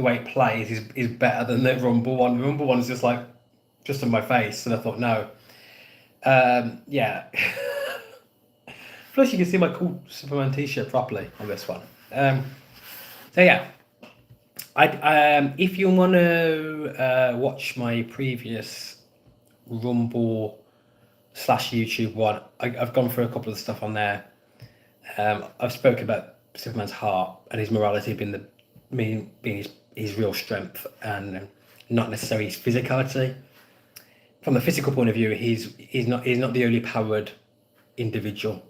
the way it plays is better than the Rumble one. The Rumble one is just like just on my face, and I thought no. Yeah. Plus, you can see my cool Superman T-shirt properly on this one. So yeah, if you want to watch my previous Rumble slash YouTube one, I've gone through a couple of stuff on there. I've spoken about Superman's heart and his morality being his real strength and not necessarily his physicality. From the physical point of view, he's not the only powered individual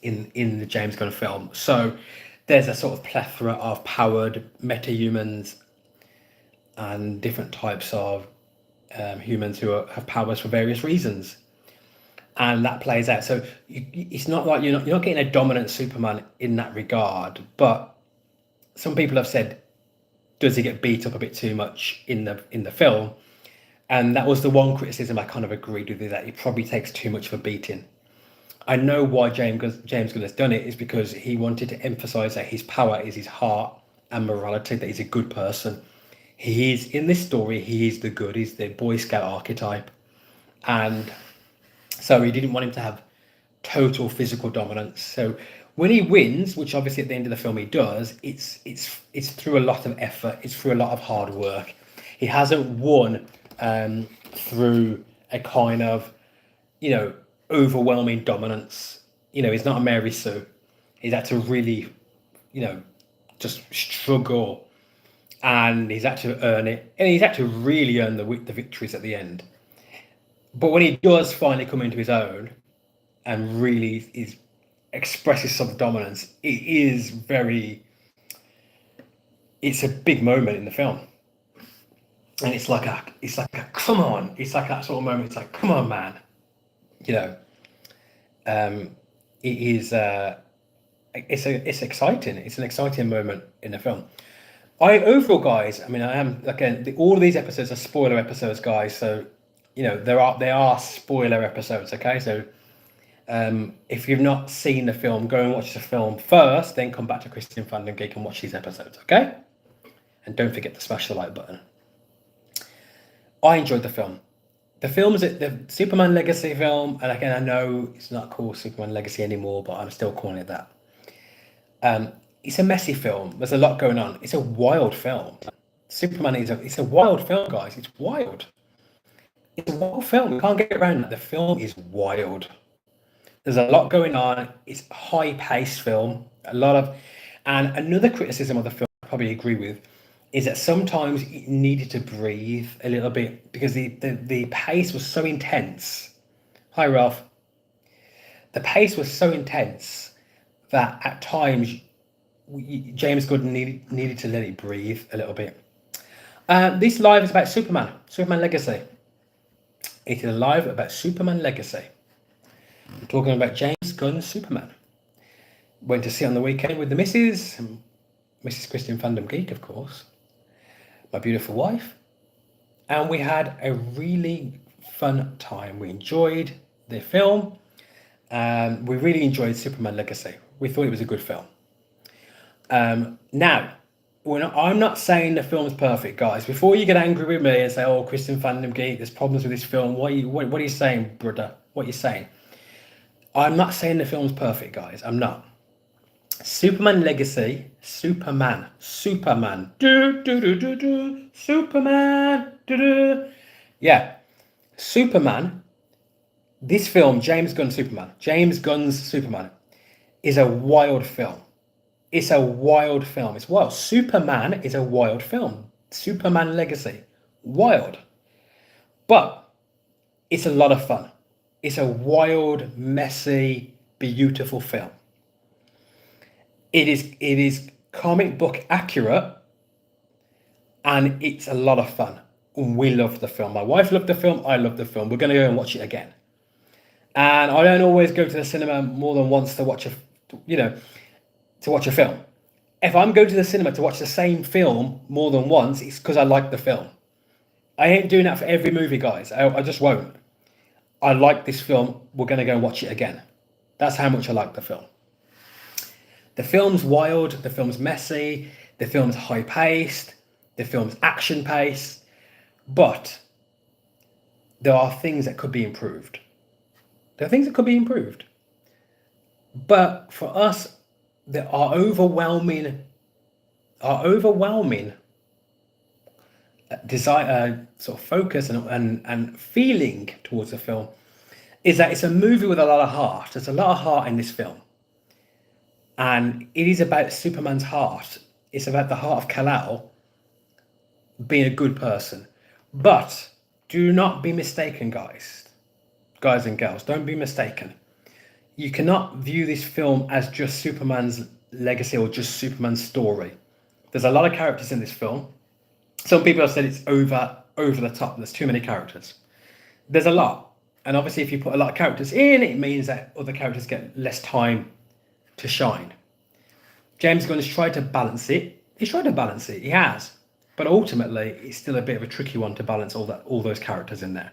in the James Gunn film. So there's a sort of plethora of powered metahumans and different types of humans who have powers for various reasons, and that plays out. So it's not like you're not getting a dominant Superman in that regard. But some people have said, does he get beat up a bit too much in the film? And that was the one criticism I kind of agreed with, that he probably takes too much of a beating. I know why James Gunn has done it is because he wanted to emphasize that his power is his heart and morality, that he's a good person. He is, in this story, he is the good, he's the Boy Scout archetype. And so he didn't want him to have total physical dominance. So when he wins, which obviously at the end of the film he does, it's through a lot of effort, it's through a lot of hard work. He hasn't won through a kind of, overwhelming dominance. He's not a Mary Sue. He's had to really, just struggle, and he's had to earn it, and he's had to really earn the victories at the end. But when he does finally come into his own and really expresses some dominance, it's a big moment in the film. And it's like a come on. It's like that sort of moment. It's like, come on, man. It is. It's exciting. It's an exciting moment in the film. Overall, guys. I mean, I am again. All of these episodes are spoiler episodes, guys. So, they are spoiler episodes. Okay, so if you've not seen the film, go and watch the film first. Then come back to Christian Fandom Geek and watch these episodes. Okay, and don't forget to smash the like button. I enjoyed the film. The film is the Superman Legacy film, and again, I know it's not called Superman Legacy anymore, but I'm still calling it that. It's a messy film. There's a lot going on. It's a wild film. Superman it's a wild film, guys. It's wild. It's a wild film. We can't get around that. The film is wild. There's a lot going on. It's a high-paced film. And another criticism of the film I probably agree with is that sometimes it needed to breathe a little bit because the pace was so intense. Hi, Ralph. The pace was so intense that at times James Gunn needed to let it breathe a little bit. This live is about Superman Legacy. It is live about Superman Legacy. I'm talking about James Gunn's Superman. Went to see it on the weekend with the missus, Mrs. Christian Fandom Geek, of course. My beautiful wife, and we had a really fun time. We enjoyed the film. We really enjoyed Superman Legacy. We thought it was a good film. Now, I'm not saying the film's perfect, guys. Before you get angry with me and say, "Oh, Christian Fandom Geek, there's problems with this film," what are you saying, brother? What are you saying? I'm not saying the film's perfect, guys. I'm not. Superman Legacy, Superman, Superman, yeah, Superman. This film, James Gunn's Superman, is a wild film. It's a wild film. It's wild. Superman is a wild film. Superman Legacy, wild, but it's a lot of fun. It's a wild, messy, beautiful film. It is comic book accurate, and it's a lot of fun. We love the film. My wife loved the film. I love the film. We're going to go and watch it again. And I don't always go to the cinema more than once to watch a film. If I'm going to the cinema to watch the same film more than once, it's because I like the film. I ain't doing that for every movie, guys. I just won't. I like this film. We're going to go and watch it again. That's how much I like the film. The film's wild. The film's messy. The film's high paced, the film's action paced, but there are things that could be improved. There are things that could be improved. But for us, there are overwhelming desire, sort of focus and feeling towards the film is that it's a movie with a lot of heart. There's a lot of heart in this film. And it is about Superman's heart. It's about the heart of Kal-El being a good person. But do not be mistaken, guys and girls. Don't be mistaken. You cannot view this film as just Superman's legacy or just Superman's story. There's a lot of characters in this film. Some people have said it's over the top. There's too many characters. There's a lot. And obviously, if you put a lot of characters in, it means that other characters get less time to shine. James Gunn has tried to balance it. He's tried to balance it. He has. But ultimately, it's still a bit of a tricky one to balance all those characters in there.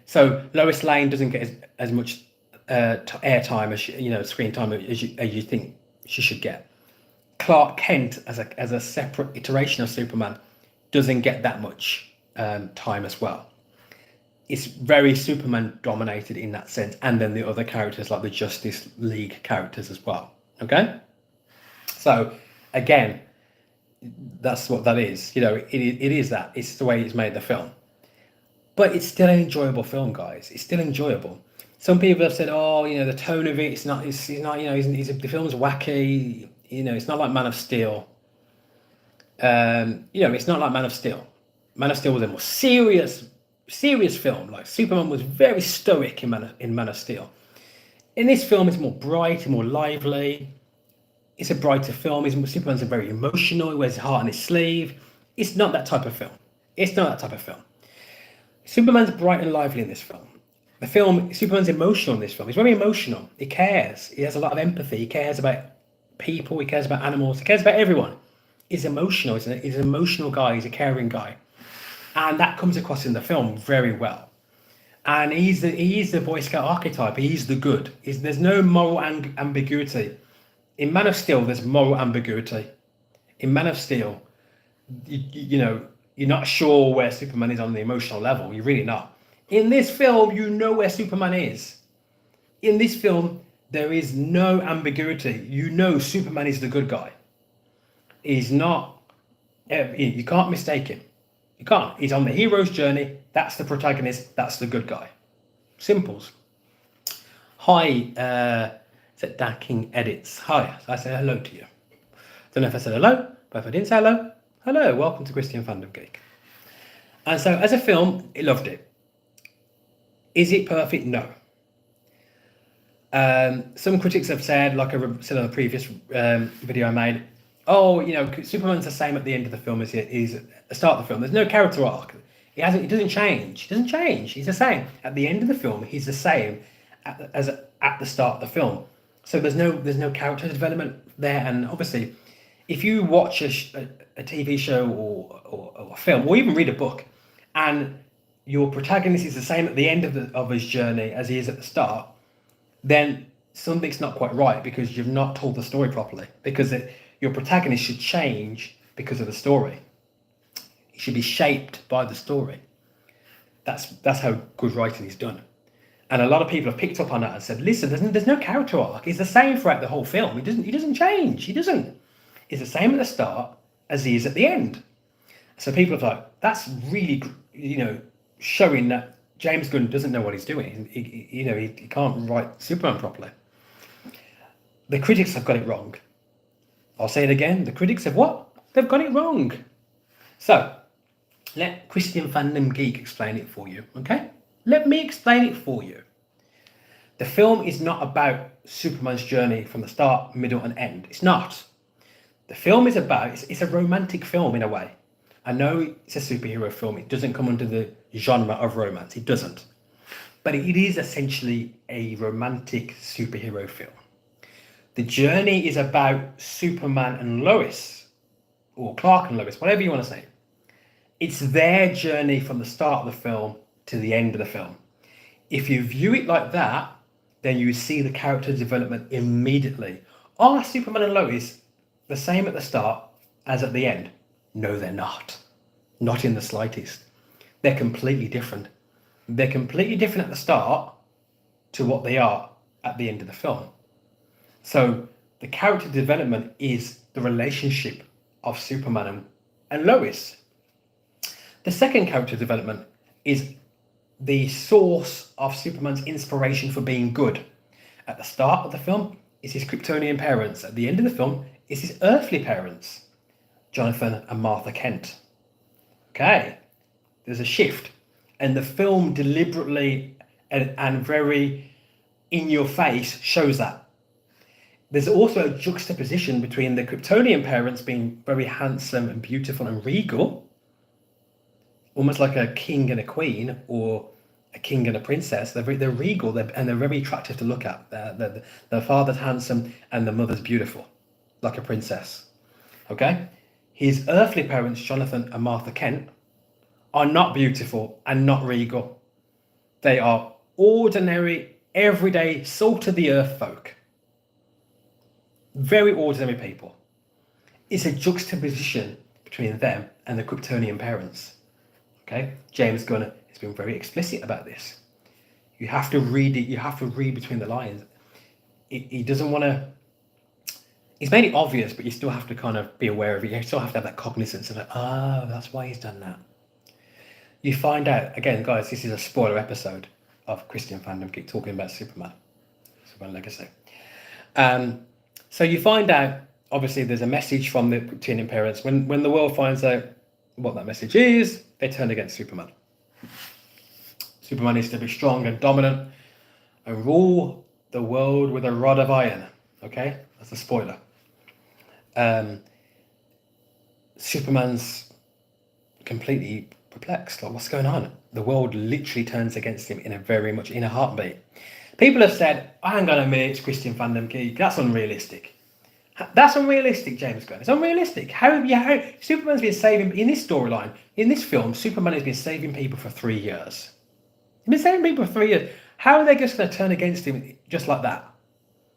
So Lois Lane doesn't get as much airtime as screen time as you think she should get. Clark Kent as a separate iteration of Superman doesn't get that much time as well. It's very Superman dominated in that sense, and then the other characters like the Justice League characters as well. Okay, so again, that's what that is. It is that. It's the way it's made the film, but it's still an enjoyable film, guys. It's still enjoyable. Some people have said, "Oh, the tone of it. It's not. The film's wacky. It's not like Man of Steel. It's not like Man of Steel. Man of Steel was a more serious film. Like Superman was very stoic in Man of Steel. In this film, it's more bright and more lively. It's a brighter film. Superman's very emotional. He wears his heart on his sleeve. It's not that type of film. Superman's bright and lively in this film. Superman's emotional in this film. He's very emotional. He cares. He has a lot of empathy. He cares about people. He cares about animals. He cares about everyone. He's emotional. He's an emotional guy. He's a caring guy. And that comes across in the film very well. And he's the Boy Scout archetype. He's the good. There's no moral ambiguity. In Man of Steel, there's moral ambiguity. In Man of Steel, you're not sure where Superman is on the emotional level. You're really not. In this film, you know where Superman is. In this film, there is no ambiguity. Superman is the good guy. He's not. You can't mistake him. You can't. He's on the hero's journey. That's the protagonist. That's the good guy. Simples. Hi, is it Dan King Edits? Hi, I say hello to you. Don't know if I said hello, but if I didn't say hello, welcome to Christian Fandom Geek. And so, as a film, I loved it. Is it perfect? No. Some critics have said, like I said on the previous video I made, Superman's the same at the end of the film as he is at the start of the film. There's no character arc. He doesn't change. He's the same. At the end of the film, he's the same as at the start of the film. So there's no character development there. And obviously, if you watch a TV show or a film, or even read a book, and your protagonist is the same at the end of his journey as he is at the start, then something's not quite right, because you've not told the story properly. Because your protagonist should change because of the story. It should be shaped by the story. That's how good writing is done. And a lot of people have picked up on that and said, listen, there's no character arc. He's the same throughout the whole film. He doesn't change. He's the same at the start as he is at the end. So people are like, that's really, showing that James Gunn doesn't know what he's doing. He can't write Superman properly. The critics have got it wrong. I'll say it again. The critics have what? They've got it wrong. So, let Christian Fandom Geek explain it for you, okay? Let me explain it for you. The film is not about Superman's journey from the start, middle, and end. It's not. The film is it's a romantic film in a way. I know it's a superhero film. It doesn't come under the genre of romance. It doesn't. But it is essentially a romantic superhero film. The journey is about Superman and Lois, or Clark and Lois, whatever you want to say. It's their journey from the start of the film to the end of the film. If you view it like that, then you see the character development immediately. Are Superman and Lois the same at the start as at the end? No, they're not. Not in the slightest. They're completely different. They're completely different at the start to what they are at the end of the film. So the character development is the relationship of Superman and Lois. The second character development is the source of Superman's inspiration for being good. At the start of the film, it's his Kryptonian parents. At the end of the film, it's his earthly parents, Jonathan and Martha Kent. Okay, there's a shift. And the film deliberately and very in your face shows that. There's also a juxtaposition between the Kryptonian parents being very handsome and beautiful and regal, almost like a king and a queen, or a king and a princess. They're regal and they're very attractive to look at. The father's handsome and the mother's beautiful, like a princess. Okay? His earthly parents, Jonathan and Martha Kent, are not beautiful and not regal. They are ordinary, everyday, salt of the earth folk. Very ordinary people. It's a juxtaposition between them and the Kryptonian parents. Okay? James Gunn has been very explicit about this. You have to read it, you have to read between the lines. He doesn't want to. It's made it obvious, but you still have to kind of be aware of it. You still have to have that cognizance of like, that's why he's done that. You find out, again, guys, this is a spoiler episode of Christian Fandom Keep talking about Superman Legacy. So you find out, obviously, there's a message from the Kryptonian parents. When the world finds out what that message is, they turn against Superman. Superman needs to be strong and dominant and rule the world with a rod of iron. Okay? That's a spoiler. Superman's completely perplexed. Like, what's going on? The world literally turns against him in a heartbeat. People have said, hang on a minute, it's Christian Fandom Geek. That's unrealistic. That's unrealistic, James Gunn. It's unrealistic. How Superman's been saving, in this storyline, in this film, Superman has been saving people for 3 years. He's been saving people for 3 years. How are they just going to turn against him just like that?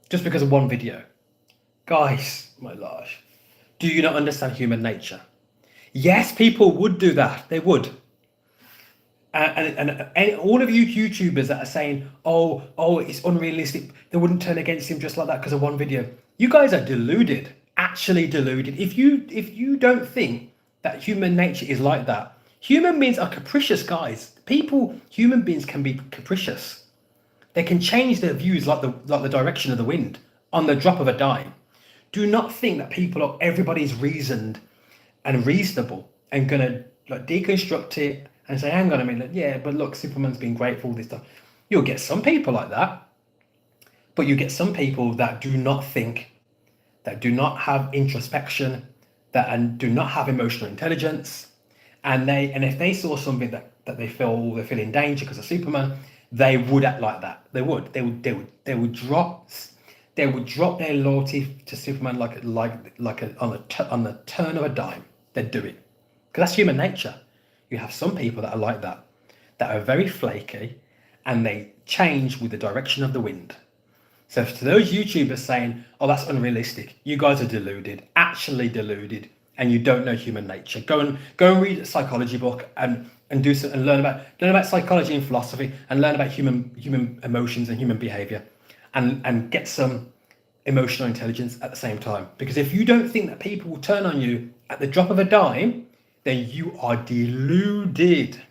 Just because of one video? Guys, my gosh. Do you not understand human nature? Yes, people would do that. They would. And all of you YouTubers that are saying, oh, it's unrealistic, they wouldn't turn against him just like that because of one video. You guys are deluded, actually deluded. If you don't think that human nature is like that, human beings are capricious, guys. Human beings can be capricious. They can change their views like the direction of the wind on the drop of a dime. Do not think that everybody's reasoned and reasonable and gonna like deconstruct it and say, hang on a minute, yeah, but look, Superman's been great for all this stuff. You'll get some people like that, but you get some people that do not think, that do not have introspection, and do not have emotional intelligence, and if they saw something that they feel in danger because of Superman, they would act like that. They would drop their loyalty to Superman on the turn of a dime. They'd do it because that's human nature. You have some people that are like that are very flaky, and they change with the direction of the wind. So to those YouTubers saying, oh, that's unrealistic, you guys are deluded, actually deluded, and you don't know human nature. Go and read a psychology book and learn about psychology and philosophy, and learn about human emotions and human behavior, and get some emotional intelligence at the same time. Because if you don't think that people will turn on you at the drop of a dime, then you are deluded.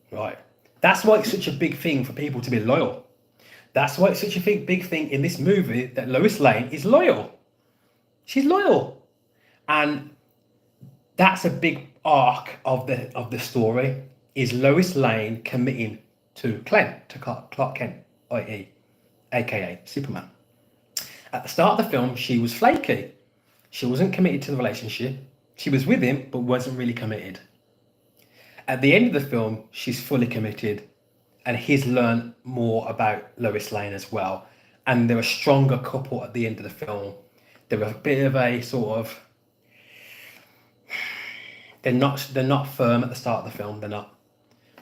Right. That's why it's such a big thing for people to be loyal. That's why it's such a big thing in this movie that Lois Lane is loyal. She's loyal. And that's a big arc of the story, is Lois Lane committing to Clark Kent, aka Superman. At the start of the film, she was flaky. She wasn't committed to the relationship. She was with him, but wasn't really committed. At the end of the film, she's fully committed, and he's learned more about Lois Lane as well. And they're a stronger couple at the end of the film. They're a bit of a sort of... They're not firm at the start of the film, they're not.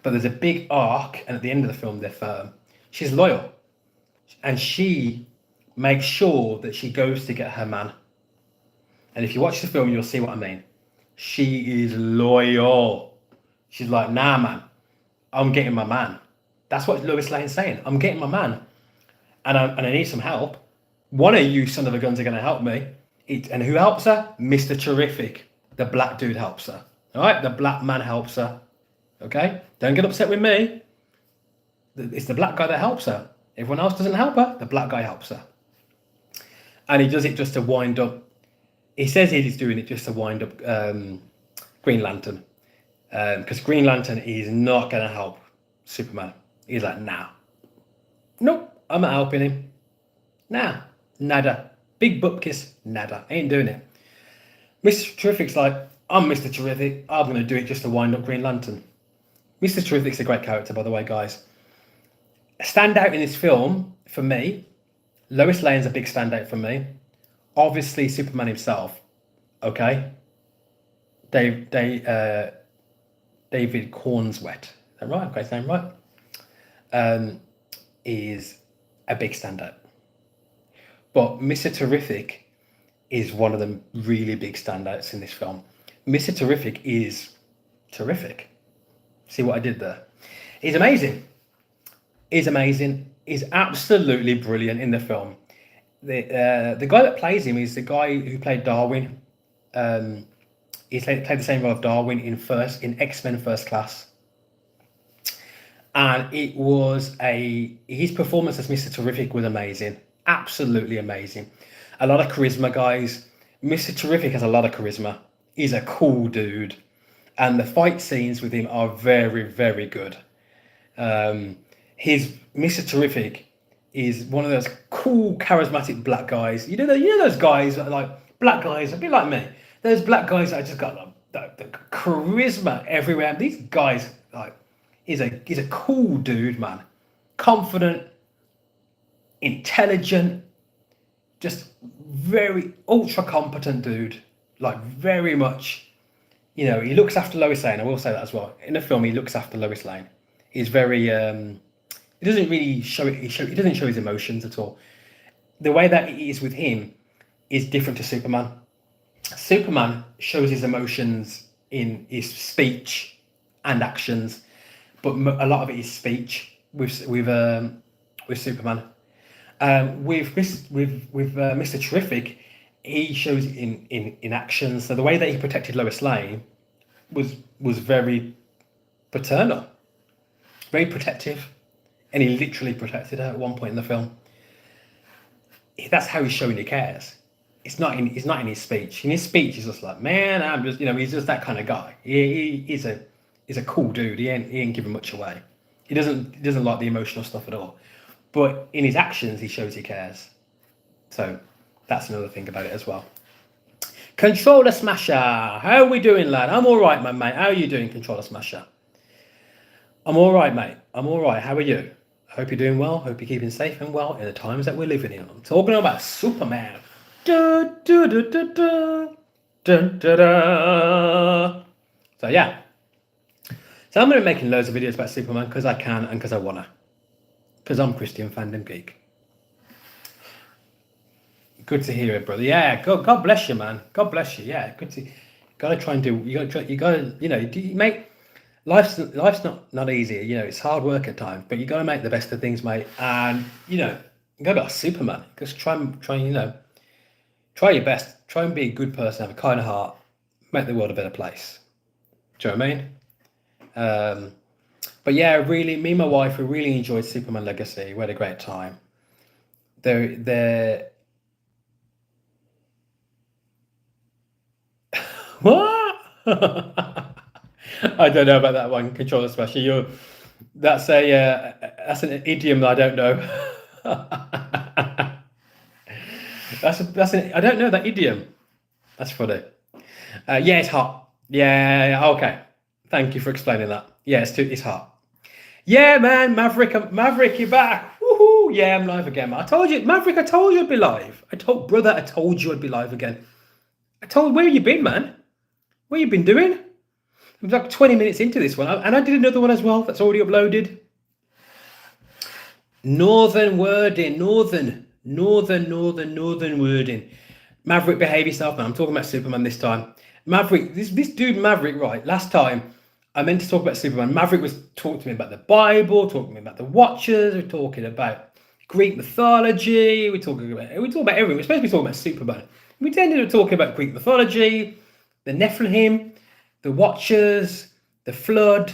But there's a big arc, and at the end of the film, they're firm. She's loyal. And she makes sure that she goes to get her man. And if you watch the film, you'll see what I mean. She is loyal. She's like, nah, man, I'm getting my man. That's what Lois Lane's saying. I'm getting my man. And I need some help. One of you son of a guns are going to help me. And who helps her? Mr. Terrific. The black dude helps her. All right? The black man helps her. Okay? Don't get upset with me. It's the black guy that helps her. Everyone else doesn't help her. The black guy helps her. And he does it just to wind up. He says he's doing it just to wind up Green Lantern. Because Green Lantern is not going to help Superman. He's like, nah. Nope, I'm not helping him. Nah, nada. Big butt kiss, nada. Ain't doing it. Mr. Terrific's like, I'm Mr. Terrific. I'm going to do it just to wind up Green Lantern. Mr. Terrific's a great character, by the way, guys. A standout in this film, for me, Lois Lane's a big standout for me. Obviously, Superman himself, okay? David Cornswet, is that right? Okay, name right? Is a big standout. But Mr. Terrific is one of the really big standouts in this film. Mr. Terrific is terrific. See what I did there? He's amazing. He's amazing. He's absolutely brilliant in the film. The guy that plays him is the guy who played Darwin. He played the same role of Darwin in X-Men First Class. And it was his performance as Mr. Terrific was amazing. Absolutely amazing. A lot of charisma, guys. Mr. Terrific has a lot of charisma. He's a cool dude. And the fight scenes with him are very, very good. His Mr. Terrific is one of those cool, charismatic black guys. You know those guys that are like black guys, a bit like me. Those black guys that just got the charisma everywhere. And these guys, like, he's a cool dude, man. Confident, intelligent, just very ultra competent dude. Like, very much, he looks after Lois Lane. I will say that as well. In the film, he looks after Lois Lane. He's very he doesn't really show it. He doesn't show his emotions at all. The way that it is with him is different to Superman. Superman shows his emotions in his speech and actions, but a lot of it is speech with Superman. With Mr. Terrific, he shows it in actions. So the way that he protected Lois Lane was very paternal, very protective, and he literally protected her at one point in the film. That's how he's showing he cares. It's not in his speech. In his speech, he's just like, man, I'm just, he's just that kind of guy. He's a cool dude. He ain't giving much away. He doesn't like the emotional stuff at all. But in his actions, he shows he cares. So that's another thing about it as well. Controller Smasher, how are we doing, lad? I'm all right, my mate. How are you doing, Controller Smasher? I'm all right, mate. I'm all right. How are you? I hope you're doing well. Hope you're keeping safe and well in the times that we're living in. I'm talking about Superman. Da, da, da, da, da. Da, da, da. So yeah. So I'm going to be making loads of videos about Superman because I can and because I want to. Because I'm Christian Fandom Geek. Good to hear it, brother. Yeah, God bless you, man. God bless you. Yeah, good to. Gotta try and do. You gotta. Mate. Life's not easy. It's hard work at times, but you gotta make the best of things, mate. And you gotta be Superman. Just try your best. Try and be a good person. Have a kind of heart. Make the world a better place. Do you know what I mean? But yeah, really, me and my wife, we really enjoyed Superman Legacy. We had a great time. They're what? I don't know about that one, Controller Smasher. That's an idiom that I don't know. I don't know that idiom. That's funny. Yeah, it's hot. Yeah, okay. Thank you for explaining that. Yeah, it's hot. Yeah, man, Maverick, you're back. Woohoo! Yeah, I'm live again, man. I told you, Maverick. I told you I'd be live. I told you I'd be live again. Where you been, man? What you been doing? I'm like 20 minutes into this one, and I did another one as well that's already uploaded. Northern wording. Maverick, behave yourself, man. I'm talking about Superman this time. Maverick, this dude Maverick, right? Last time I meant to talk about Superman. Maverick was talking to me about the Bible, talking to me about the Watchers. We're talking about Greek mythology. We're talking about everything. We're supposed to be talking about Superman. We ended up talking about Greek mythology, the Nephilim, the Watchers, the Flood,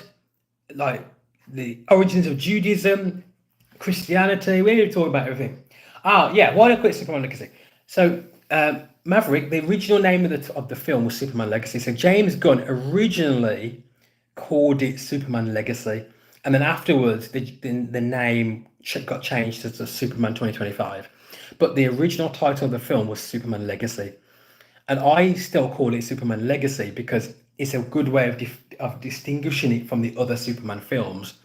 like the origins of Judaism, Christianity. We ended up talking about everything. Yeah, why don't I quit Superman Legacy? So Maverick, the original name of the film was Superman Legacy. So James Gunn originally called it Superman Legacy, and then afterwards the name got changed to Superman 2025. But the original title of the film was Superman Legacy, and I still call it Superman Legacy because it's a good way of distinguishing it from the other Superman films.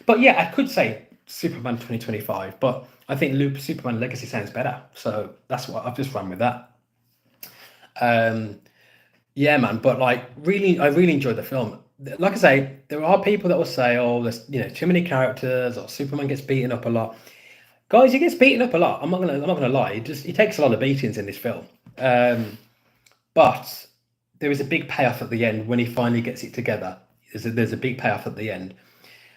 But yeah, I could say Superman 2025, but I think Superman Legacy sounds better, so that's what I've just run with that. Yeah, man. But like, really, I really enjoyed the film. Like I say, there are people that will say, "Oh, there's too many characters," or Superman gets beaten up a lot. Guys, he gets beaten up a lot. I'm not gonna lie. He takes a lot of beatings in this film. But there is a big payoff at the end when he finally gets it together. There's a big payoff at the end.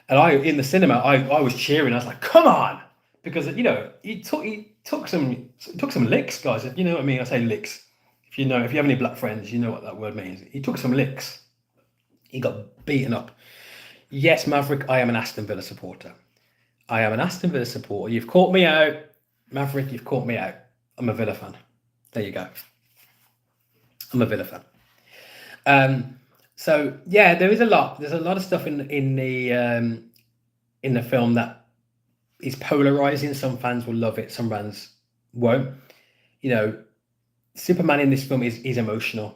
And in the cinema, I was cheering. I was like, "Come on!" Because he took some licks, guys. You know what I mean? I say licks. If you have any black friends, you know what that word means. He took some licks. He got beaten up. Yes, Maverick, I am an Aston Villa supporter. I am an Aston Villa supporter. You've caught me out, Maverick. You've caught me out. I'm a Villa fan. There you go. I'm a Villa fan. So yeah, there's a lot of stuff in the film that is polarizing. Some fans will love it, some fans won't. Superman in this film is emotional.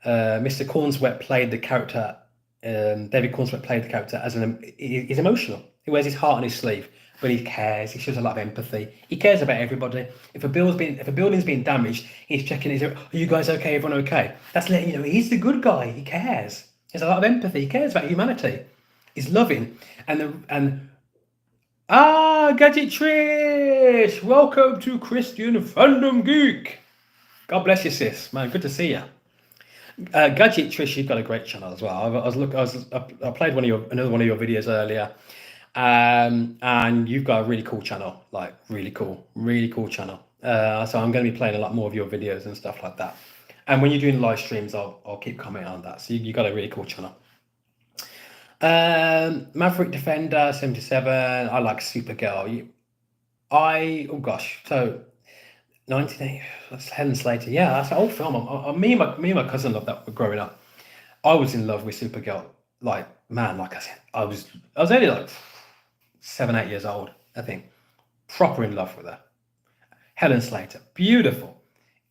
Mr. Cornsweet played the character. David Cornsweet played the character he's emotional. He wears his heart on his sleeve, but he cares. He shows a lot of empathy. He cares about everybody. If a building's been damaged, he's checking. Are you guys okay? Everyone okay? That's letting you know he's the good guy. He cares. There's a lot of empathy. He cares about humanity. He's loving. Gadget Trish, welcome to Christian Fandom Geek. God bless you, sis. Man, good to see you. Gadget Trish, you've got a great channel as well. I played another one of your videos earlier, and you've got a really cool channel, like really cool channel. So I'm going to be playing a lot more of your videos and stuff like that. And when you're doing live streams, I'll keep commenting on that. So you got a really cool channel. Maverick Defender 77. I like Supergirl. Oh gosh, so 1980. That's Helen Slater. Yeah, that's an old film. Me and my cousin loved that growing up. I was in love with Supergirl. Like, man, like I said, I was only like 7, 8 years old, I think. Proper in love with her. Helen Slater, beautiful.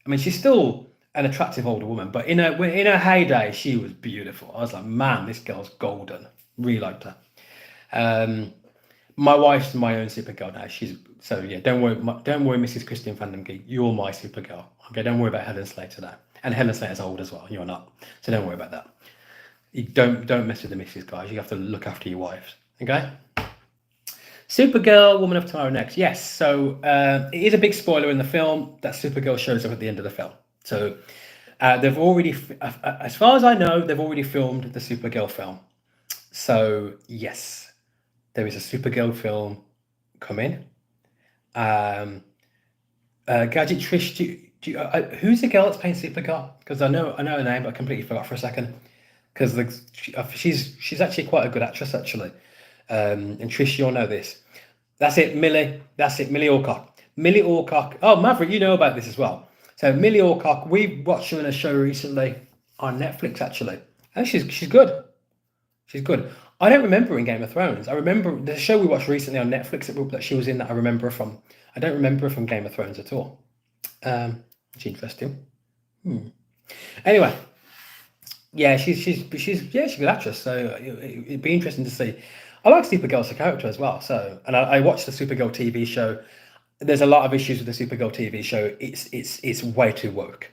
I mean, she's still an attractive older woman, but in her heyday, she was beautiful. I was like, man, this girl's golden. Really liked her. My wife's my own Supergirl now. Don't worry, Mrs. Christian Fandom Geek. You're my Supergirl. Okay, don't worry about Helen Slater now. And Helen Slater's old as well. You're not, so don't worry about that. You don't mess with the missus, guys. You have to look after your wives. Okay. Supergirl, Woman of Tomorrow next. Yes. So it is a big spoiler in the film that Supergirl shows up at the end of the film. So they've already, as far as I know, they've already filmed the Supergirl film. So yes, there is a Supergirl film coming. Gadget Trish, who's the girl that's playing Supergirl? Because I know her name, but I completely forgot for a second. Because she's actually quite a good actress, actually. And Trish, you'll know this. That's it, Millie. Millie Alcock. Millie Alcock. Oh, Maverick, you know about this as well. So Millie Alcock, we watched her in a show recently on Netflix, actually. And she's good. She's good. I don't remember her in Game of Thrones. I remember the show we watched recently on Netflix that she was in that I remember her from. I don't remember her from Game of Thrones at all. It's interesting. Anyway, yeah, she's a good actress. So it'd be interesting to see. I like Supergirl as a character as well. So, and I watched the Supergirl TV show. There's a lot of issues with the Supergirl TV show. It's way too woke.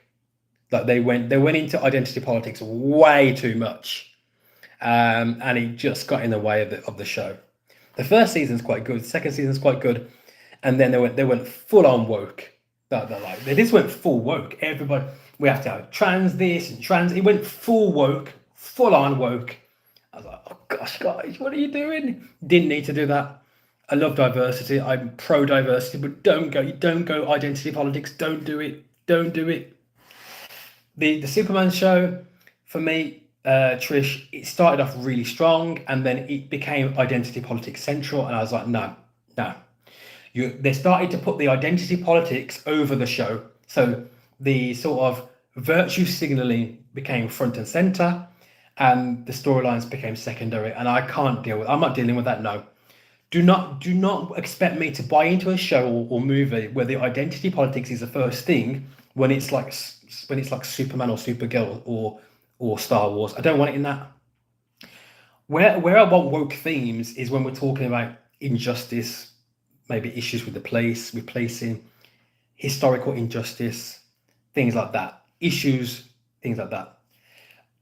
Like they went into identity politics way too much. And it just got in the way of the show. The first season's quite good. The second season's quite good, and then they went full on woke. They're like, they just went full woke. Everybody, we have to have trans this and trans. It went full woke, full on woke. I was like, oh gosh, guys, what are you doing? Didn't need to do that. I love diversity. I'm pro diversity, but don't go identity politics. Don't do it. Don't do it. The Superman show, for me, Trish, it started off really strong, and then it became identity politics central, and I was like, no, no. They started to put the identity politics over the show, so the sort of virtue signaling became front and center, and the storylines became secondary. And I can't deal with. I'm not dealing with that. No, do not expect me to buy into a show or movie where the identity politics is the first thing when it's like Superman or Supergirl or Star Wars. I don't want it in that. Where I want woke themes is when we're talking about injustice, maybe issues with the police, with policing, historical injustice, things like that, issues, things like that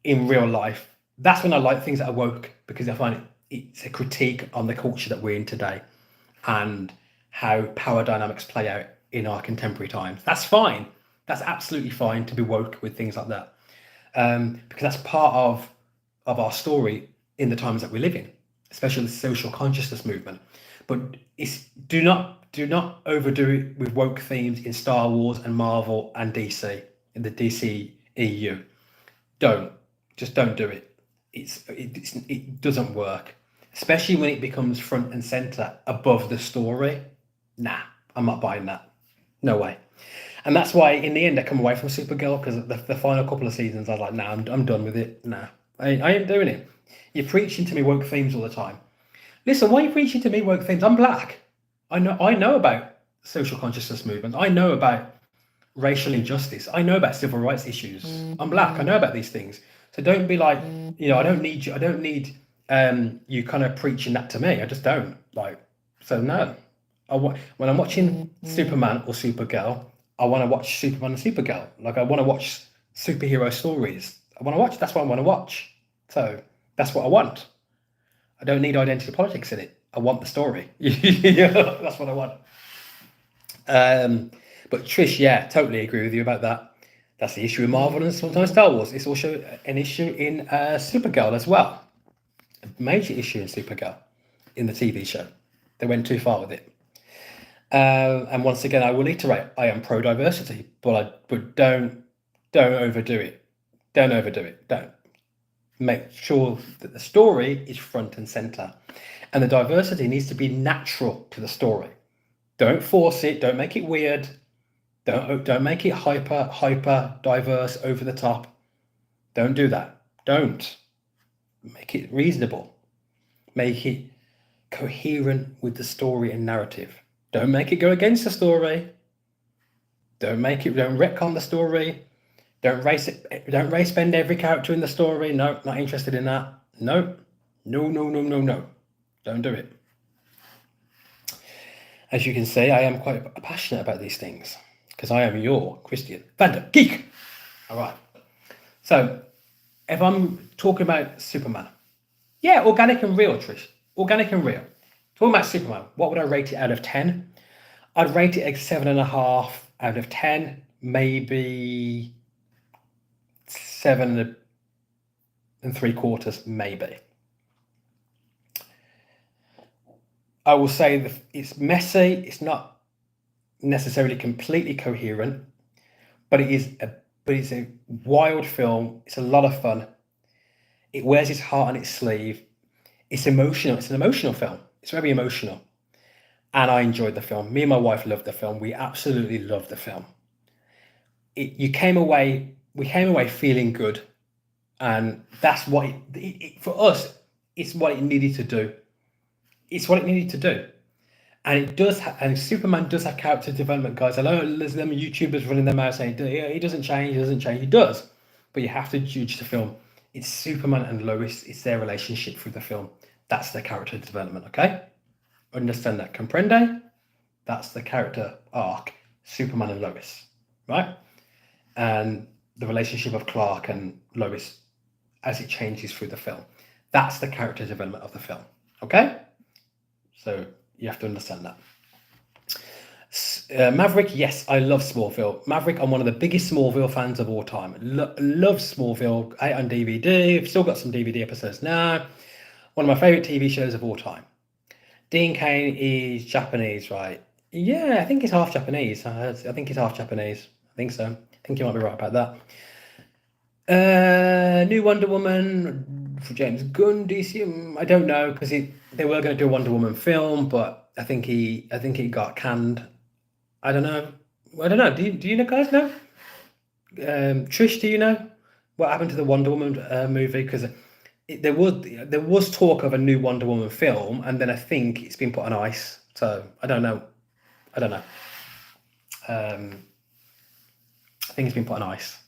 in real life. That's when I like things that are woke, because I find it's a critique on the culture that we're in today and how power dynamics play out in our contemporary times. That's fine. That's absolutely fine to be woke with things like that, because that's part of our story in the times that we live in, especially the social consciousness movement. But do not overdo it with woke themes in Star Wars and Marvel and DC, in the DC EU. Just don't do it. It doesn't work, especially when it becomes front and center above the story. Nah, I'm not buying that. No way. And that's why in the end I come away from Supergirl, because the final couple of seasons I was like, nah, I'm done with it. Nah, I ain't doing it. You're preaching to me woke themes all the time. Listen, why are you preaching to me woke themes? I'm black. I know about social consciousness movement. I know about racial injustice. I know about civil rights issues. I'm black. I know about these things. So don't be like, I don't need you. I don't need you kind of preaching that to me. I just don't. Like, so no. When I'm watching Superman or Supergirl, I want to watch Superman and Supergirl. Like, I want to watch superhero stories. That's what I want to watch. So that's what I want. I don't need identity politics in it. I want the story. That's what I want. But Trish, yeah, totally agree with you about that. That's the issue in Marvel and sometimes Star Wars. It's also an issue in Supergirl as well. A major issue in Supergirl, in the TV show. They went too far with it. And once again, I will iterate. I am pro diversity, but don't overdo it. Don't overdo it. Don't. Make sure that the story is front and center, and the diversity needs to be natural to the story. Don't force it. Don't make it weird. Don't make it hyper diverse, over the top. Don't do that. Don't. Make it reasonable. Make it coherent with the story and narrative. Don't make it go against the story. Don't retcon the story. Don't race bend every character in the story. No, not interested in that. No. Don't do it. As you can see, I am quite passionate about these things, because I am your Christian fandom geek. All right. So, if I'm talking about Superman, yeah, organic and real, Trish. Organic and real. Talking about Superman, what would I rate it out of 10? I'd rate it a 7.5 out of 10, maybe 7 3/4, maybe. I will say that it's messy. It's not necessarily completely coherent, but it's a wild film. It's a lot of fun. It wears its heart on its sleeve. It's emotional. It's an emotional film. It's very emotional, and I enjoyed the film. Me and my wife loved the film. We absolutely loved the film. We came away feeling good, and that's what for us. It's what it needed to do. It's what it needed to do, and it does. And Superman does have character development, guys. I know there's them YouTubers running their mouth saying, "Yeah, he doesn't change. He doesn't change." He does, but you have to judge the film. It's Superman and Lois. It's their relationship through the film. That's their character development. Okay, understand that? Comprende? That's the character arc. Superman and Lois, right? And the relationship of Clark and Lois as it changes through the film. That's the character development of the film. Okay? So you have to understand that. Maverick, yes, I love Smallville. Maverick, I'm one of the biggest Smallville fans of all time. Love Smallville. Out on DVD. I've still got some DVD episodes now. One of my favorite TV shows of all time. Dean Cain is Japanese, right? Yeah, I think he's half Japanese. I think he's half Japanese. I think so. I think you might be right about that. New Wonder Woman for James Gunn, DC. I don't know because they were going to do a Wonder Woman film, but I think he got canned. I don't know. Do you guys know? Trish, do you know what happened to the Wonder Woman movie? Because there was talk of a new Wonder Woman film, and then I think it's been put on ice. So I don't know. I think it's been put on ice.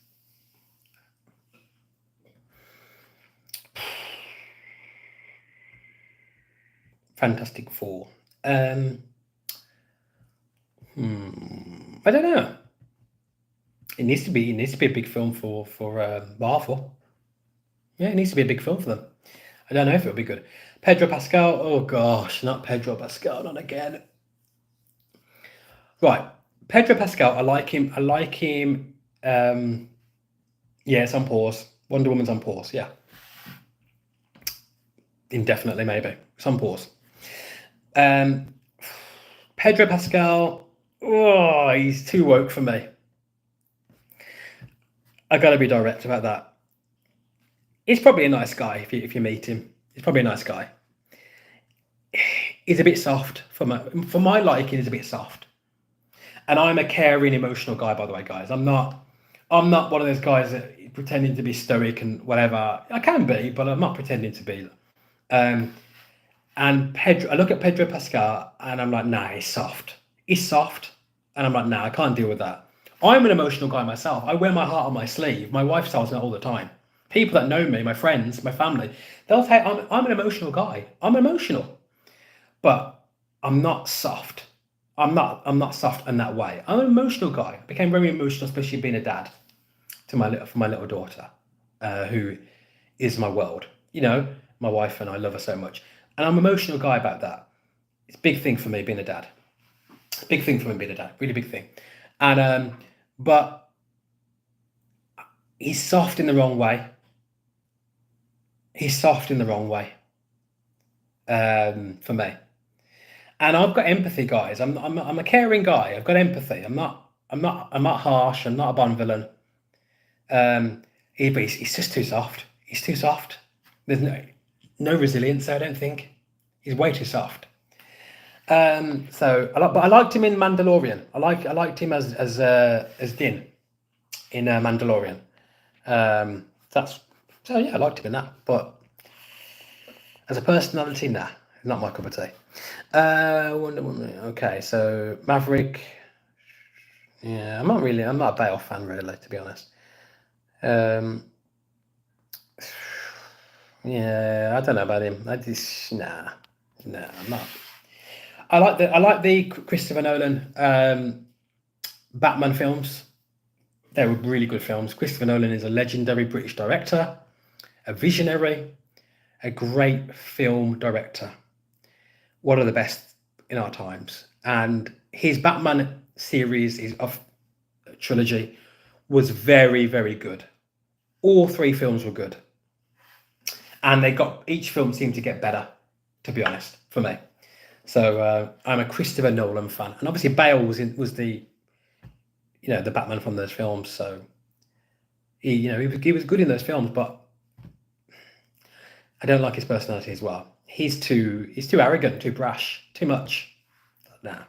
Fantastic Four. I don't know. It needs to be a big film for Marvel. Yeah, it needs to be a big film for them. I don't know if it'll be good. Pedro Pascal. Oh gosh, not Pedro Pascal, not again. Right, Pedro Pascal. I like him. Yeah, it's on pause. Wonder Woman's on pause. Yeah, indefinitely maybe. It's on pause. Pedro Pascal. Oh, he's too woke for me. I gotta be direct about that. He's probably a nice guy if you meet him. He's probably a nice guy. He's a bit soft for my liking. He's a bit soft, and I'm a caring, emotional guy. By the way, guys, I'm not one of those guys that pretending to be stoic and whatever. I can be, but I'm not pretending to be. And I look at Pedro Pascal, and I'm like, nah, he's soft. He's soft, and I'm like, nah, I can't deal with that. I'm an emotional guy myself. I wear my heart on my sleeve. My wife tells me that all the time. People that know me, my friends, my family, they'll say I'm an emotional guy. I'm emotional, but I'm not soft. I'm not soft in that way. I'm an emotional guy. I became very emotional, especially being a dad to my little daughter, who is my world. You know, my wife and I love her so much, and I'm an emotional guy about that. It's a big thing for me being a dad. Big thing for me being a dad. Really big thing, and but he's soft in the wrong way. He's soft in the wrong way for me. And I've got empathy, guys. I'm a caring guy. I've got empathy. I'm not harsh. I'm not a Bond villain. He's just too soft. He's too soft. There's no resilience there, I don't think. He's way too soft. But I liked him in Mandalorian. I liked him as Din in Mandalorian. I liked him in that. But as a personality, nah, not my cup of tea. Wonder Woman. Okay, so Maverick. Yeah, I'm not a Bale fan, really, to be honest. Yeah, I don't know about him. Nah, I'm not. I like the Christopher Nolan Batman films. They were really good films. Christopher Nolan is a legendary British director, a visionary, a great film director. One of the best in our times. And his Batman series of trilogy was very, very good. All three films were good. And each film seemed to get better, to be honest, for me. So I'm a Christopher Nolan fan. And obviously Bale was the Batman from those films. So he was good in those films, but I don't like his personality as well. He's too arrogant, too brash, too much. Nah,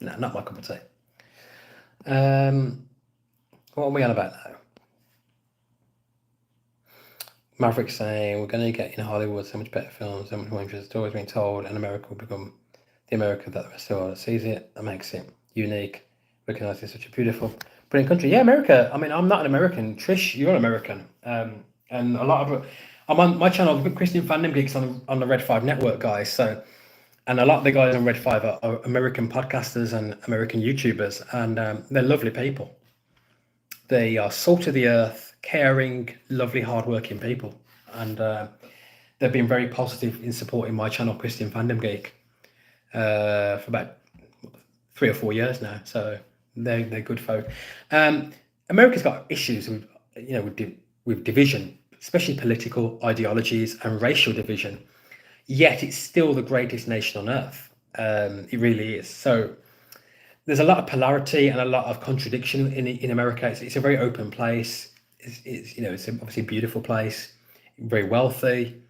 not my cup of tea. What are we on about now? Maverick saying we're going to get in Hollywood so much better films, so much more interesting stories being told, and America will become the America that the rest of the world sees it. That makes it unique. Recognized as such a beautiful, brilliant country. Yeah, America. I mean, I'm not an American. Trish, you're an American. And a lot of I'm on my channel, Christian Fandom Geeks on the Red 5 network, guys. So, and a lot of the guys on Red 5 are American podcasters and American YouTubers, and they're lovely people. They are salt of the earth, caring, lovely, hardworking people, and they've been very positive in supporting my channel, Christian Fandom Geek, for about 3 or 4 years now. So they're good folk. America's got issues with with division, especially political ideologies and racial division. Yet it's still the greatest nation on earth. It really is. So there's a lot of polarity and a lot of contradiction in America. It's a very open place. It's obviously a beautiful place, very wealthy,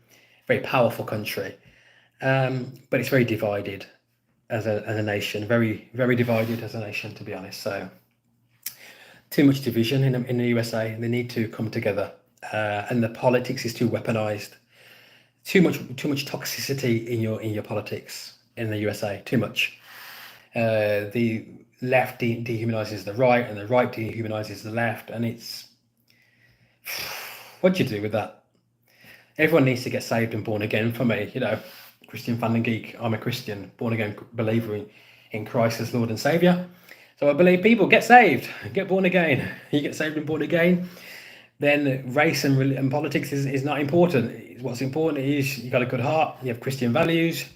very powerful country, but it's very divided as a nation. Very very divided as a nation, to be honest. So too much division in the USA. They need to come together, and the politics is too weaponized. Too much toxicity in your politics in the USA. Too much. The left dehumanizes the right, and the right dehumanizes the left, and it's what do you do with that? Everyone needs to get saved and born again. For me, Christian Fan and Geek. I'm a Christian, born again believer in Christ as Lord and Savior. So I believe people get saved, get born again. You get saved and born again, then race and politics is not important. What's important is you got a good heart, you have Christian values,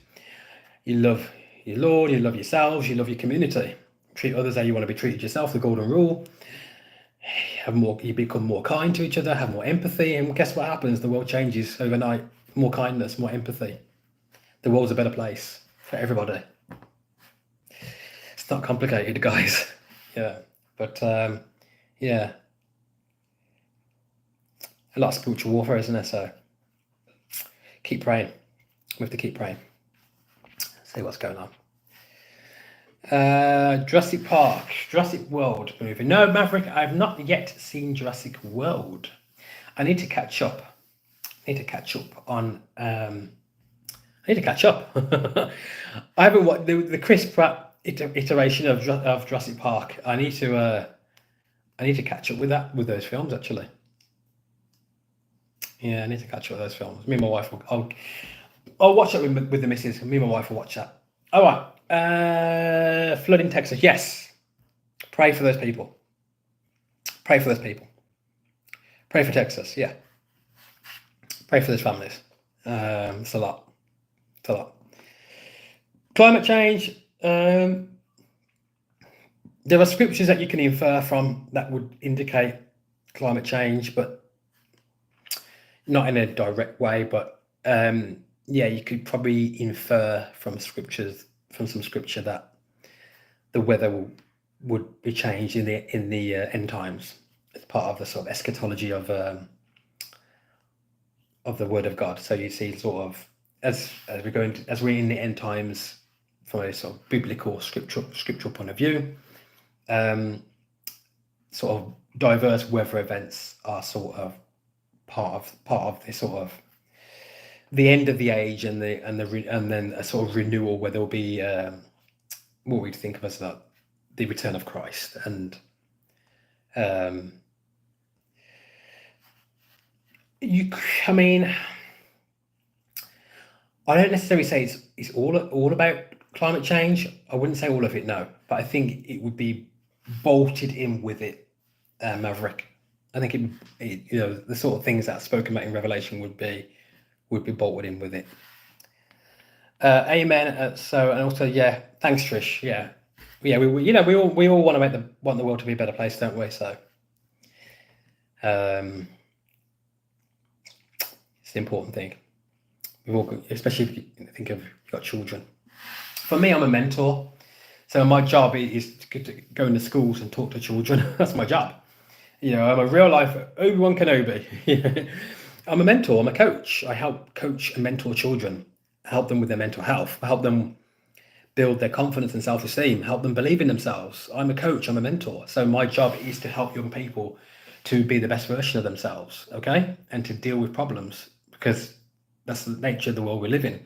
you love your Lord, you love yourselves, you love your community, treat others how you want to be treated yourself, the golden rule. You become more kind to each other, have more empathy, and guess what happens? The world changes overnight. More kindness, more empathy. The world's a better place for everybody. It's not complicated, guys. Yeah, but yeah, a lot of spiritual warfare, isn't there? So keep praying. We have to keep praying. See what's going on. Jurassic Park, Jurassic World movie. No, Maverick, I've not yet seen Jurassic World. I need to catch up. I need to catch up. I haven't watched the Chris Pratt iteration of Jurassic Park. I need to catch up with those films, actually. Yeah, I need to catch up with those films. Me and my wife I'll watch it with the missus. Me and my wife will watch that. All right. Flood in Texas. Yes. Pray for those people. Pray for those people. Pray for Texas. Yeah. Pray for those families. It's a lot. It's a lot. Climate change. There are scriptures that you can infer from that would indicate climate change, but not in a direct way. But yeah, you could probably infer from some scripture that the weather would be changed in the end times. It's part of the sort of eschatology of the Word of God. So you see, sort of as we're in the end times from a sort of biblical scriptural point of view, sort of diverse weather events are sort of part of this sort of the end of the age and then a sort of renewal where there'll be what we'd think of as the return of Christ. And I mean, I don't necessarily say it's all about climate change. I wouldn't say all of it, no, but I think it would be bolted in with it, Maverick. I think it the sort of things that are spoken about in Revelation would be bolted in with it. Amen. So, and also, yeah, thanks, Trish. Yeah, we all want the world to be a better place, don't we? So, it's the important thing. We've all got, especially if you think of you've got children. For me, I'm a mentor, so my job is to go into schools and talk to children. That's my job. I'm a real life Obi-Wan Kenobi. I'm a mentor. I'm a coach. I help coach and mentor children, help them with their mental health, help them build their confidence and self-esteem, help them believe in themselves. I'm a coach. I'm a mentor. So my job is to help young people to be the best version of themselves, okay, and to deal with problems, because that's the nature of the world we live in.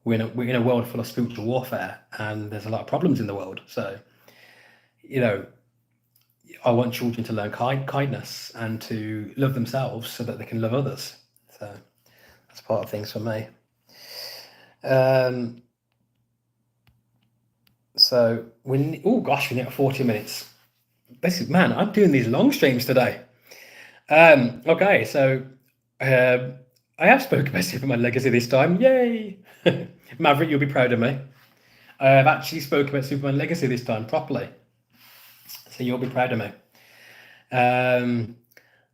We're in a world full of spiritual warfare, and there's a lot of problems in the world. So, I want children to learn kindness and to love themselves so that they can love others. So that's part of things for me. So we're near 40 minutes. Basically, man, I'm doing these long streams today. Okay, so I have spoken about my legacy this time. Yay! Maverick, you'll be proud of me. I have actually spoken about Superman Legacy this time properly, so you'll be proud of me.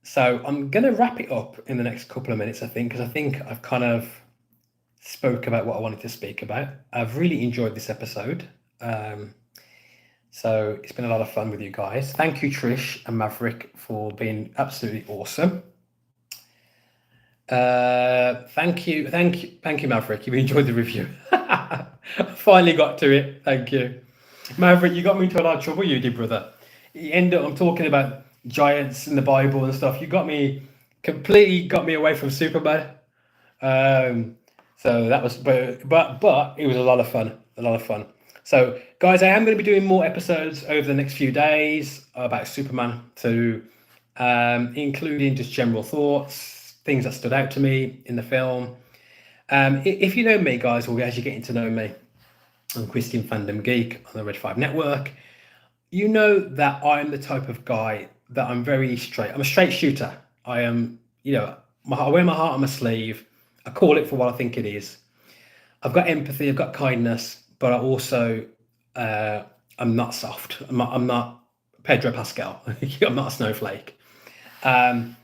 So I'm going to wrap it up in the next couple of minutes, I think, because I think I've kind of spoke about what I wanted to speak about. I've really enjoyed this episode. So it's been a lot of fun with you guys. Thank you, Trish and Maverick, for being absolutely awesome. Thank you, Maverick. You've enjoyed the review. I finally got to it. Thank you, Maverick. You got me into a lot of trouble. You did, brother. You end up. I'm talking about giants in the Bible and stuff. You got me completely away from Superman. So that was, but it was a lot of fun. A lot of fun. So, guys, I am going to be doing more episodes over the next few days about Superman, including just general thoughts, things that stood out to me in the film. If you know me, guys, or as you're getting to know me, I'm Christian Fandom Geek on the Red 5 Network. You know that I'm the type of guy that I'm very straight. I'm a straight shooter. I am, I wear my heart on my sleeve. I call it for what I think it is. I've got empathy, I've got kindness, but I also, I'm not soft. I'm not Pedro Pascal. I'm not a snowflake. There's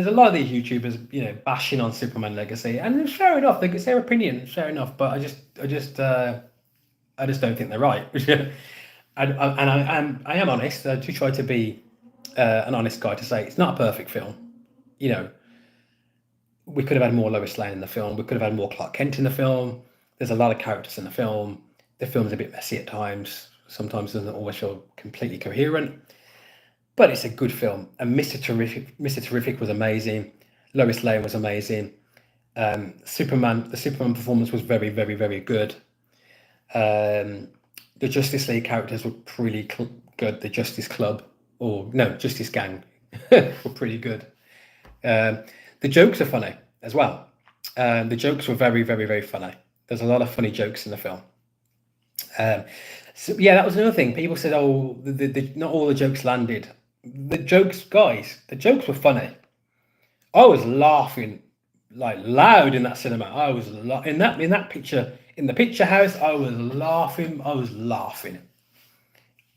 a lot of these YouTubers, bashing on Superman Legacy, and fair enough. It's their opinion, fair enough. But I just don't think they're right. and I am honest. I do try to be an honest guy to say it's not a perfect film. We could have had more Lois Lane in the film. We could have had more Clark Kent in the film. There's a lot of characters in the film. The film's a bit messy at times. Sometimes doesn't always feel completely coherent. But it's a good film. And Mr. Terrific was amazing. Lois Lane was amazing. The Superman performance was very, very, very good. The Justice League characters were pretty good. The Justice Gang were pretty good. The jokes are funny as well. The jokes were very, very, very funny. There's a lot of funny jokes in the film. So yeah, that was another thing. People said, "Oh, not all the jokes landed." The jokes were funny. I was laughing like loud in that cinema. I was in that picture in the picture house. I was laughing.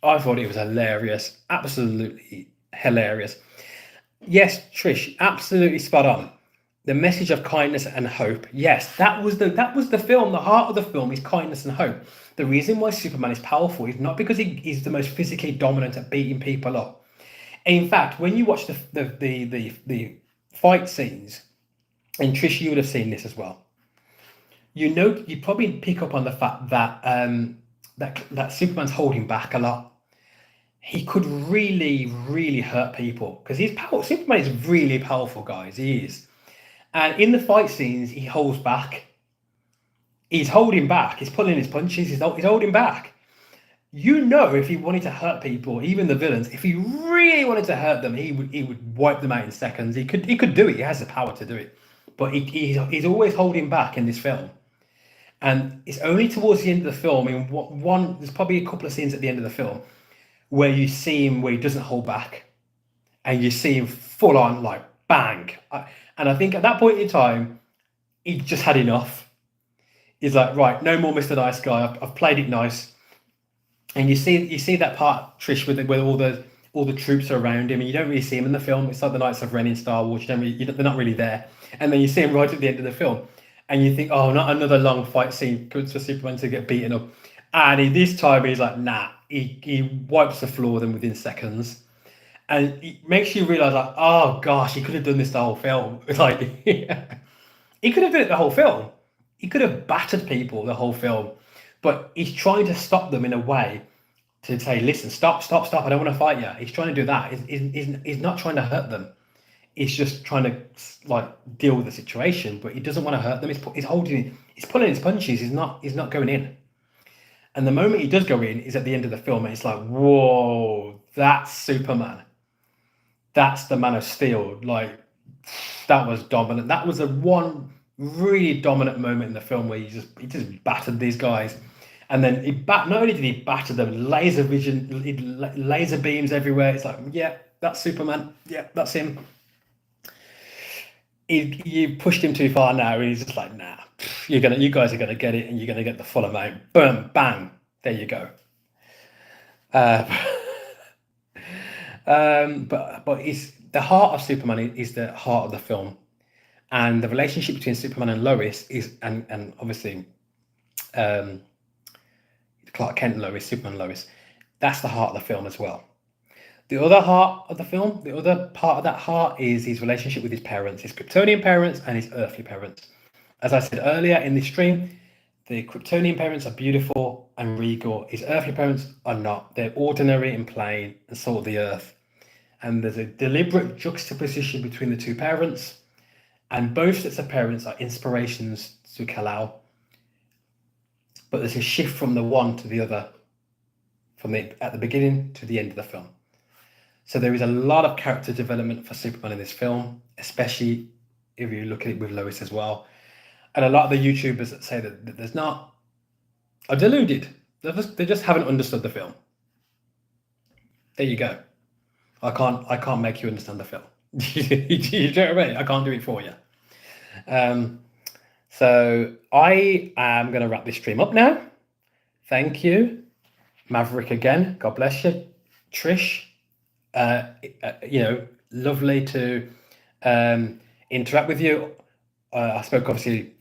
I thought it was hilarious, absolutely hilarious. Yes, Trish, absolutely spot on. The message of kindness and hope. Yes, that was the film. The heart of the film is kindness and hope. The reason why Superman is powerful is not because he's the most physically dominant at beating people up. In fact, when you watch the fight scenes, and Trish, you would have seen this as well. You probably pick up on the fact that that Superman's holding back a lot. He could really, really hurt people because he's powerful. Superman is really powerful, guys. He is. And in the fight scenes, he holds back. He's holding back. He's pulling his punches. He's holding back. If he wanted to hurt people, even the villains, if he really wanted to hurt them, he would wipe them out in seconds. He could do it. He has the power to do it. But he's always holding back in this film. And it's only towards the end of the film, there's probably a couple of scenes at the end of the film where you see him where he doesn't hold back, and you see him full on like bang. And I think at that point in time, he just had enough. He's like, right, no more Mr. Nice Guy. I've played it nice. And you see that part, Trish, with all the troops are around him, and you don't really see him in the film. It's like the Knights of Ren in Star Wars. They're not really there. And then you see him right at the end of the film, and you think, oh, not another long fight scene. Good for Superman to get beaten up. And this time he's like, nah. He wipes the floor with them within seconds, and it makes you realize, like, oh gosh, he could have done this the whole film. Like, he could have done it the whole film. He could have battered people the whole film, but he's trying to stop them in a way to say, listen, stop. I don't want to fight you. He's trying to do that. He's not trying to hurt them. He's just trying to like deal with the situation, but he doesn't want to hurt them. He's pulling his punches. He's not going in. And the moment he does go in is at the end of the film, and it's like, whoa, that's Superman. That's the Man of Steel. Like, that was dominant. That was the one really dominant moment in the film where he just battered these guys. And then not only did he batter them, laser beams everywhere. It's like, yeah, that's Superman. Yeah, that's him. you pushed him too far now, and he's just like, nah, you guys are gonna get it, and you're gonna get the full amount. Boom, bang, there you go. Uh, but it's the heart of Superman is the heart of the film, and the relationship between Superman and Lois is, and obviously, Clark Kent and Lois, Superman and Lois, that's the heart of the film as well. The other heart of the film, the other part of that heart is his relationship with his parents, his Kryptonian parents and his earthly parents. As I said earlier in the stream, the Kryptonian parents are beautiful and regal. His earthly parents are not. They're ordinary and plain and salt of the earth. And there's a deliberate juxtaposition between the two parents. And both sets of parents are inspirations to Kal-El. But there's a shift from the one to the other, at the beginning to the end of the film. So there is a lot of character development for Superman in this film, especially if you look at it with Lois as well. And a lot of the YouTubers that say that there's not, are deluded. They just haven't understood the film. There you go. I can't make you understand the film. You know what I mean? I can't do it for you. So I am going to wrap this stream up now. Thank you, Maverick, again. God bless you, Trish. Lovely to interact with you. I spoke obviously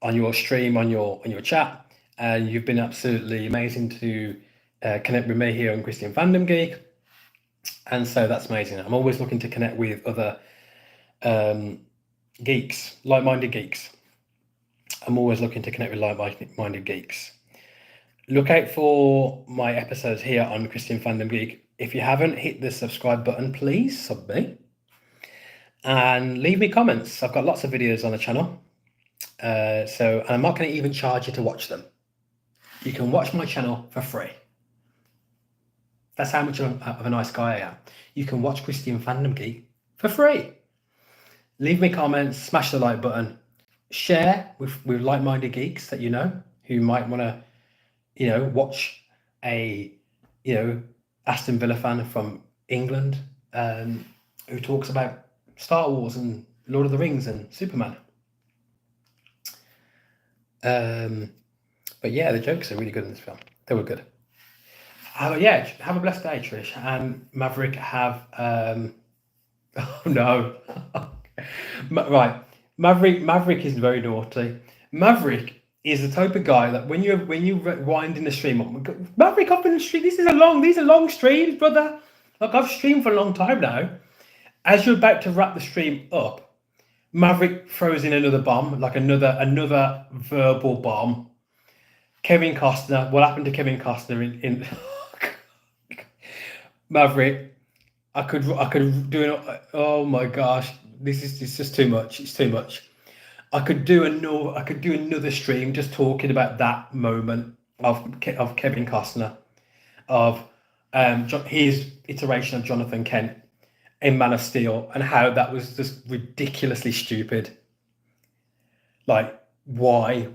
on your stream, on your chat, and you've been absolutely amazing to connect with me here on Christian Fandom Geek, and so that's amazing. I'm always looking to connect with other geeks, like-minded geeks. I'm always looking to connect with like-minded geeks. Look out for my episodes here on Christian Fandom Geek. If you haven't hit the subscribe button, please sub me and leave me comments. I've got lots of videos on the channel. So I'm not going to even charge you to watch them. You can watch my channel for free. That's how much of a nice guy I am. You can watch Christian Fandom Geek for free. Leave me comments, smash the like button, share with like-minded geeks that you know who might want to, watch a, Aston Villa fan from England who talks about Star Wars and Lord of the Rings and Superman. But yeah, the jokes are really good in this film. They were good. Have a blessed day, Trish. And Maverick, have oh no. Right. Maverick is very naughty. Maverick is the type of guy that when you wind in the stream up, Maverick up in the stream. These are long streams, brother. Like, I've streamed for a long time now. As you're about to wrap the stream up, Maverick throws in another bomb, like another verbal bomb. Kevin Costner. What happened to Kevin Costner in Maverick? I could do it. Oh my gosh, this is just too much. It's too much. I could do another stream just talking about that moment of Kevin Costner, of his iteration of Jonathan Kent in Man of Steel, and how that was just ridiculously stupid. Like, why?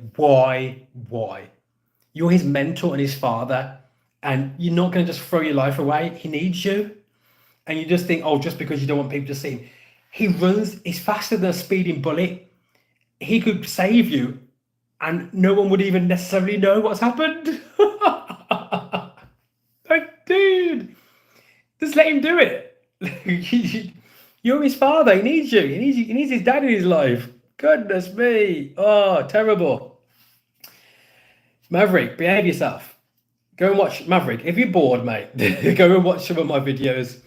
You're his mentor and his father, and you're not going to just throw your life away. He needs you, and you just think, oh, just because you don't want people to see him. He runs, he's faster than a speeding bullet. He could save you, and no one would even necessarily know what's happened. Like, dude, just let him do it. You're his father. He needs you. He needs his dad in his life. Goodness me. Oh, terrible. Maverick, behave yourself. Go and watch Maverick. If you're bored, mate, go and watch some of my videos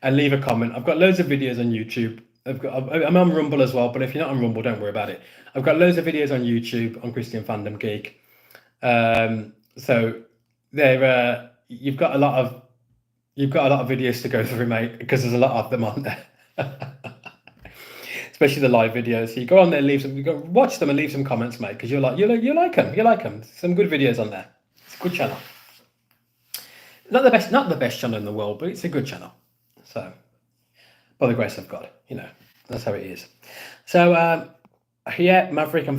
and leave a comment. I've got loads of videos on YouTube. I'm on Rumble as well, but if you're not on Rumble, don't worry about it. I've got loads of videos on YouTube on Christian Fandom Geek. So there, you've got a lot of videos to go through, mate, because there's a lot of them on there. Especially the live videos. So you go on there, watch them and leave some comments, mate, because you like them. You like them. Some good videos on there. It's a good channel. Not the best channel in the world, but it's a good channel. So, by the grace of God, that's how it is. So, Maverick, we're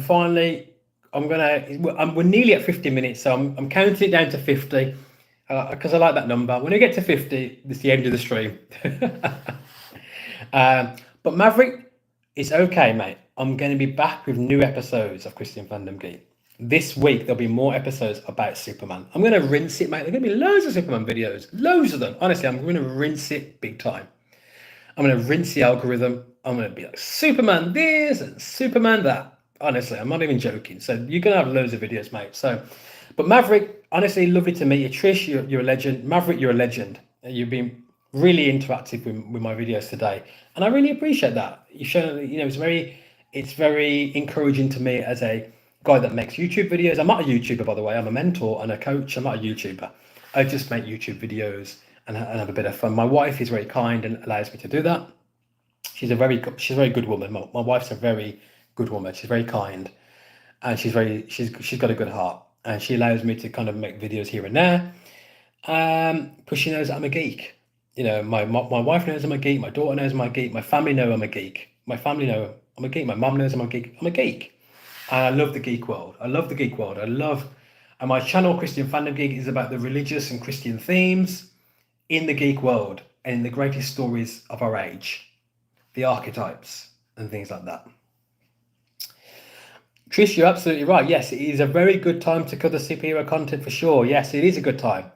nearly at 50 minutes, so I'm counting it down to 50 because I like that number. When we get to 50, it's the end of the stream. But Maverick, It's okay, mate. I'm going to be back with new episodes of Christian Fandom Geek. This week, there'll be more episodes about Superman. I'm going to rinse it, mate. There's going to be loads of Superman videos. Loads of them. Honestly, I'm going to rinse it big time. I'm going to rinse the algorithm. I'm going to be like, Superman this and Superman that. Honestly, I'm not even joking. So you're going to have loads of videos, mate. So, but Maverick, honestly, lovely to meet you. Trish, you're a legend. Maverick, you're a legend. You've been really interactive with my videos today, and I really appreciate that. You show, it's very encouraging to me as a guy that makes YouTube videos. I'm not a YouTuber, by the way. I'm a mentor and a coach. I'm not a YouTuber. I just make YouTube videos and have a bit of fun. My wife is very kind and allows me to do that. She's a very good woman. My wife's a very good woman. She's very kind, and she's got a good heart, and she allows me to kind of make videos here and there. Because she knows I'm a geek. My wife knows I'm a geek. My daughter knows I'm a geek. My family know I'm a geek. My family know I'm a geek. My mum knows I'm a geek. I'm a geek, and I love the geek world. And my channel, Christian Fandom Geek, is about the religious and Christian themes in the geek world and the greatest stories of our age, the archetypes and things like that. Trish, you're absolutely right. Yes, it is a very good time to cover superhero content for sure. Yes, it is a good time.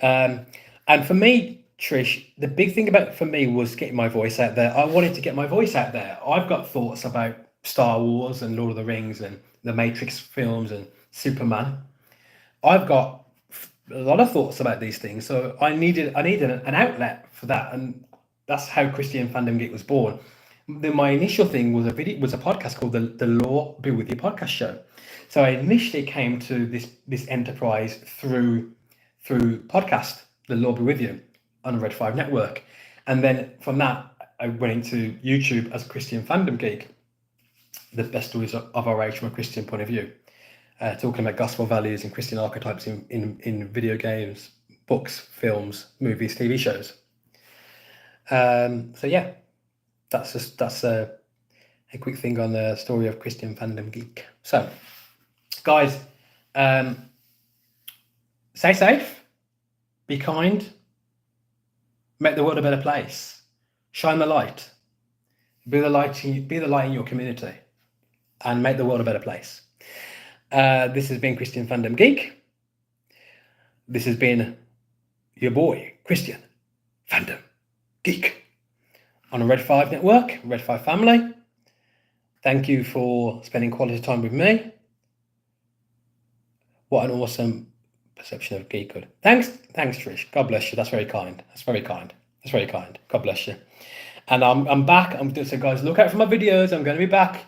And for me, Trish, the big thing for me was getting my voice out there. I wanted to get my voice out there. I've got thoughts about Star Wars and Lord of the Rings and the Matrix films and Superman. I've got a lot of thoughts about these things, so I needed an outlet for that, and that's how Christian Fandom Geek was born. My initial thing was a podcast called the Law Be With You podcast show. So I initially came to this enterprise through podcast, The Law Be With You, on Red 5 Network. And then from that, I went into YouTube as Christian Fandom Geek, the best stories of our age from a Christian point of view, talking about gospel values and Christian archetypes in video games, books, films, movies, TV shows. So yeah, that's a quick thing on the story of Christian Fandom Geek. So, guys, stay safe, be kind, make the world a better place, shine the light, be the light in your community, and make the world a better place. This has been Christian Fandom Geek. This has been your boy, Christian Fandom Geek, on a Red 5 Network, Red 5 family. Thank you for spending quality time with me. What an awesome perception of geekhood. Thanks, Trish. God bless you. That's very kind. God bless you. And I'm back. So guys, look out for my videos. I'm going to be back.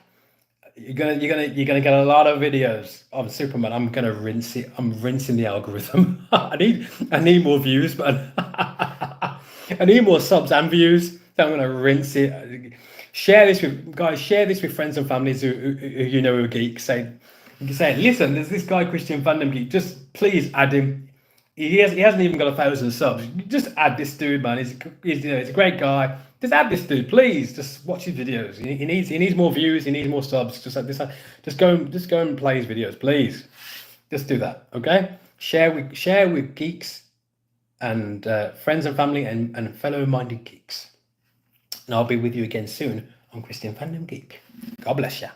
You're gonna get a lot of videos of Superman. I'm gonna rinse it. I'm rinsing the algorithm. I need more views, but I need more subs and views. So I'm gonna rinse it. Share this with friends and families who are geeks. Say, listen, there's this guy Christian Fandom Geek. Just please add him. He hasn't even got 1,000 subs. Just add this dude, man. He's a great guy. Just add this dude, please. Just watch his videos. He needs more views. He needs more subs. Just go and play his videos, please. Just do that, okay? Share with geeks and friends and family and fellow-minded geeks. And I'll be with you again soon on Christian Fandom Geek. God bless you.